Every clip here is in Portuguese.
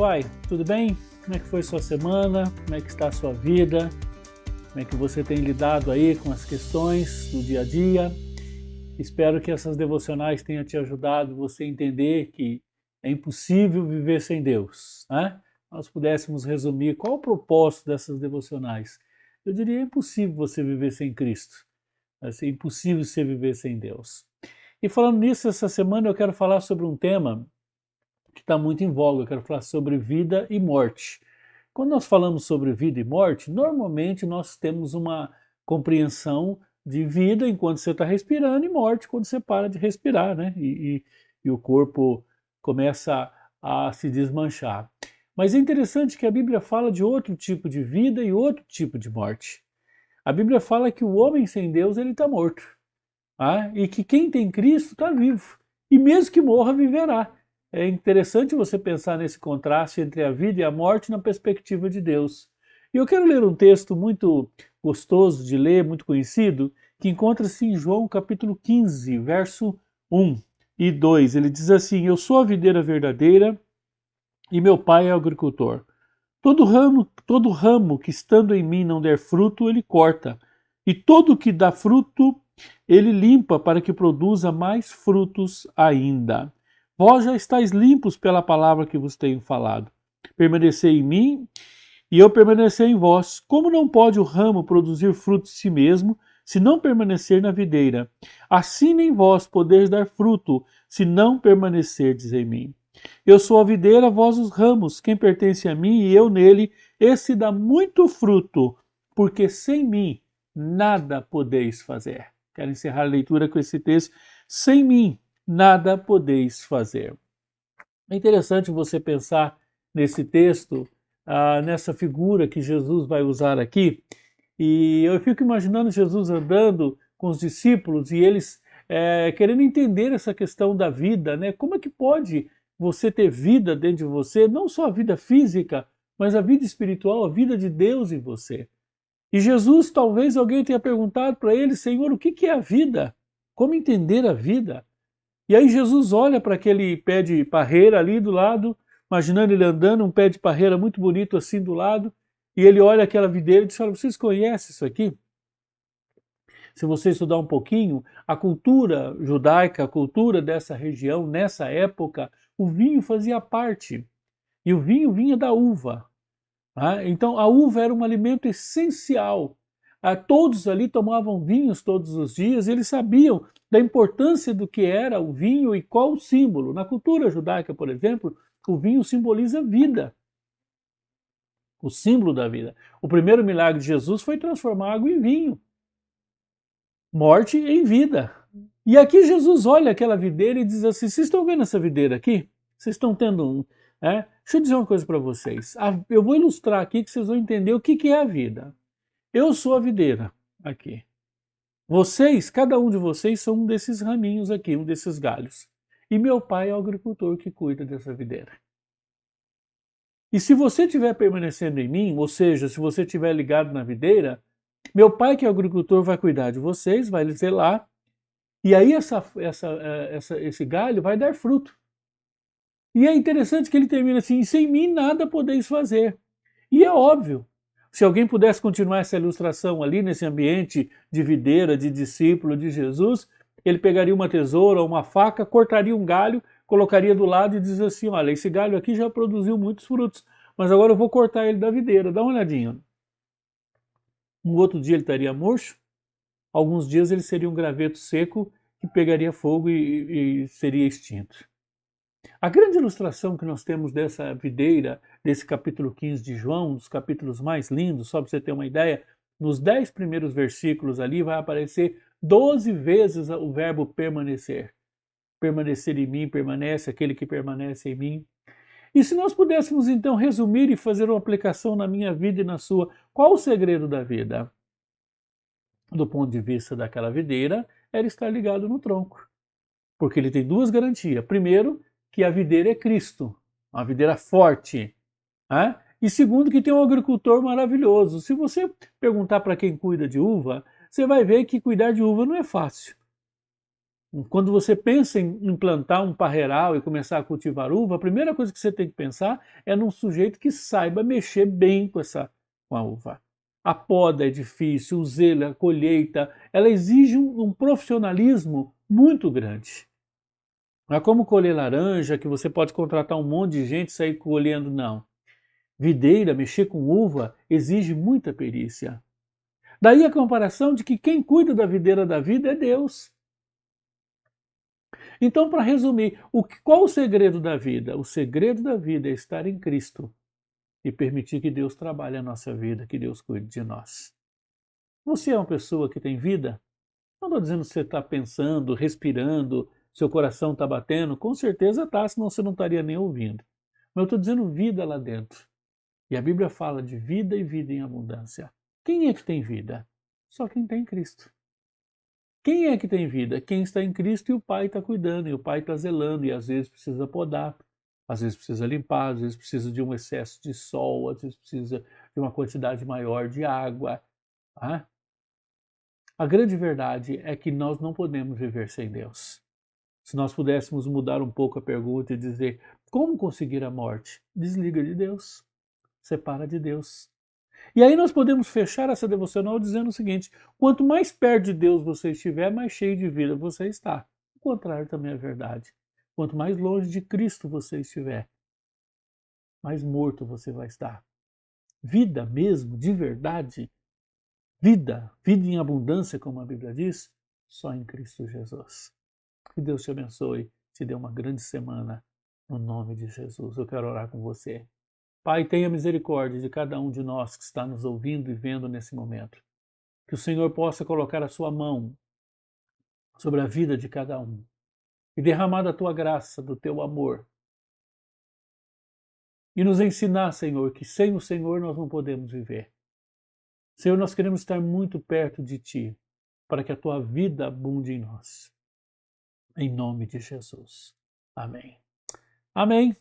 vai? Tudo bem? Como é que foi sua semana? Como é que está a sua vida? Como é que você tem lidado aí com as questões do dia a dia? Espero que essas devocionais tenham te ajudado você a entender que é impossível viver sem Deus, né? Nós pudéssemos resumir qual o propósito dessas devocionais. Eu diria, é impossível você viver sem Cristo. É impossível você viver sem Deus. E falando nisso, essa semana eu quero falar sobre um tema que está muito em voga. Eu quero falar sobre vida e morte. Quando nós falamos sobre vida e morte, normalmente nós temos uma compreensão de vida enquanto você está respirando e morte quando você para de respirar, né? E o corpo começa a se desmanchar. Mas é interessante que a Bíblia fala de outro tipo de vida e outro tipo de morte. A Bíblia fala que o homem sem Deus ele está morto, tá? E que quem tem Cristo está vivo. E mesmo que morra, viverá. É interessante você pensar nesse contraste entre a vida e a morte na perspectiva de Deus. E eu quero ler um texto muito gostoso de ler, muito conhecido, que encontra-se em João capítulo 15, verso 1 e 2. Ele diz assim: Eu sou a videira verdadeira e meu pai é o agricultor. Todo ramo que estando em mim não der fruto, ele corta. E todo que dá fruto, ele limpa para que produza mais frutos ainda. Vós já estáis limpos pela palavra que vos tenho falado. Permanecei em mim e eu permanecer em vós. Como não pode o ramo produzir fruto de si mesmo, se não permanecer na videira? Assim nem vós podeis dar fruto, se não permanecerdes em mim. Eu sou a videira, vós os ramos. Quem pertence a mim e eu nele, esse dá muito fruto, porque sem mim nada podeis fazer. Quero encerrar a leitura com esse texto. Sem mim nada podeis fazer. É interessante você pensar nesse texto, nessa figura que Jesus vai usar aqui, e eu fico imaginando Jesus andando com os discípulos e eles querendo entender essa questão da vida, né? Como é que pode você ter vida dentro de você, não só a vida física, mas a vida espiritual, a vida de Deus em você? E Jesus, talvez alguém tenha perguntado para ele: Senhor, o que é a vida? Como entender a vida? E aí Jesus olha para aquele pé de parreira ali do lado, imaginando ele andando, um pé de parreira muito bonito assim do lado, e ele olha aquela videira e diz: olha, vocês conhecem isso aqui? Se você estudar um pouquinho, a cultura judaica, a cultura dessa região, nessa época, o vinho fazia parte. E o vinho vinha da uva. Tá? Então a uva era um alimento essencial. Todos ali tomavam vinhos todos os dias e eles sabiam da importância do que era o vinho e qual o símbolo. Na cultura judaica, por exemplo, o vinho simboliza vida, o símbolo da vida. O primeiro milagre de Jesus foi transformar água em vinho, morte em vida. E aqui Jesus olha aquela videira e diz assim: vocês estão vendo essa videira aqui? Vocês estão tendo um... Deixa eu dizer uma coisa para vocês. Eu vou ilustrar aqui que vocês vão entender o que é a vida. Eu sou a videira aqui. Vocês, cada um de vocês, são um desses raminhos aqui, um desses galhos. E meu pai é o agricultor que cuida dessa videira. E se você estiver permanecendo em mim, ou seja, se você estiver ligado na videira, meu pai, que é o agricultor, vai cuidar de vocês, vai zelar, e aí esse galho vai dar fruto. E é interessante que ele termina assim: sem mim nada podeis fazer. E é óbvio. Se alguém pudesse continuar essa ilustração ali nesse ambiente de videira, de discípulo de Jesus, ele pegaria uma tesoura ou uma faca, cortaria um galho, colocaria do lado e diz assim: olha, esse galho aqui já produziu muitos frutos, mas agora eu vou cortar ele da videira. Dá uma olhadinha. Um outro dia ele estaria murcho, alguns dias ele seria um graveto seco que pegaria fogo e seria extinto. A grande ilustração que nós temos dessa videira, desse capítulo 15 de João, um dos capítulos mais lindos, só para você ter uma ideia, nos 10 primeiros versículos ali vai aparecer 12 vezes o verbo permanecer. Permanecer em mim, permanece aquele que permanece em mim. E se nós pudéssemos então resumir e fazer uma aplicação na minha vida e na sua, qual o segredo da vida? Do ponto de vista daquela videira, era estar ligado no tronco. Porque ele tem duas garantias. Primeiro, que a videira é Cristo, uma videira forte. Né? E segundo, que tem um agricultor maravilhoso. Se você perguntar para quem cuida de uva, você vai ver que cuidar de uva não é fácil. Quando você pensa em implantar um parreiral e começar a cultivar uva, a primeira coisa que você tem que pensar é num sujeito que saiba mexer bem com a uva. A poda é difícil, o zelo, a colheita, ela exige um profissionalismo muito grande. Não é como colher laranja, que você pode contratar um monte de gente e sair colhendo, não. Videira, mexer com uva, exige muita perícia. Daí a comparação de que quem cuida da videira da vida é Deus. Então, para resumir, qual o segredo da vida? O segredo da vida é estar em Cristo e permitir que Deus trabalhe a nossa vida, que Deus cuide de nós. Você é uma pessoa que tem vida? Não estou dizendo que você está pensando, respirando, seu coração está batendo, com certeza está, senão você não estaria nem ouvindo. Mas eu estou dizendo vida lá dentro. E a Bíblia fala de vida e vida em abundância. Quem é que tem vida? Só quem tem Cristo. Quem é que tem vida? Quem está em Cristo e o Pai está cuidando, e o Pai está zelando, e às vezes precisa podar, às vezes precisa limpar, às vezes precisa de um excesso de sol, às vezes precisa de uma quantidade maior de água. Tá? A grande verdade é que nós não podemos viver sem Deus. Se nós pudéssemos mudar um pouco a pergunta e dizer como conseguir a morte, desliga de Deus, separa de Deus. E aí nós podemos fechar essa devocional dizendo o seguinte: quanto mais perto de Deus você estiver, mais cheio de vida você está. O contrário também é verdade. Quanto mais longe de Cristo você estiver, mais morto você vai estar. Vida mesmo, de verdade, vida em abundância, como a Bíblia diz, só em Cristo Jesus. Que Deus te abençoe, te dê uma grande semana, no nome de Jesus. Eu quero orar com você. Pai, tenha misericórdia de cada um de nós que está nos ouvindo e vendo nesse momento. Que o Senhor possa colocar a sua mão sobre a vida de cada um e derramar da tua graça, do teu amor. E nos ensinar, Senhor, que sem o Senhor nós não podemos viver. Senhor, nós queremos estar muito perto de Ti, para que a Tua vida abunde em nós. Em nome de Jesus. Amém. Amém.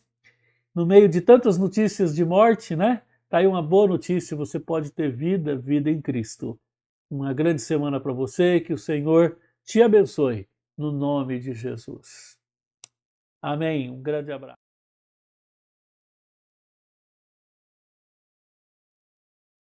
No meio de tantas notícias de morte, né? Tá aí uma boa notícia, você pode ter vida, vida em Cristo. Uma grande semana para você, que o Senhor te abençoe, no nome de Jesus. Amém. Um grande abraço.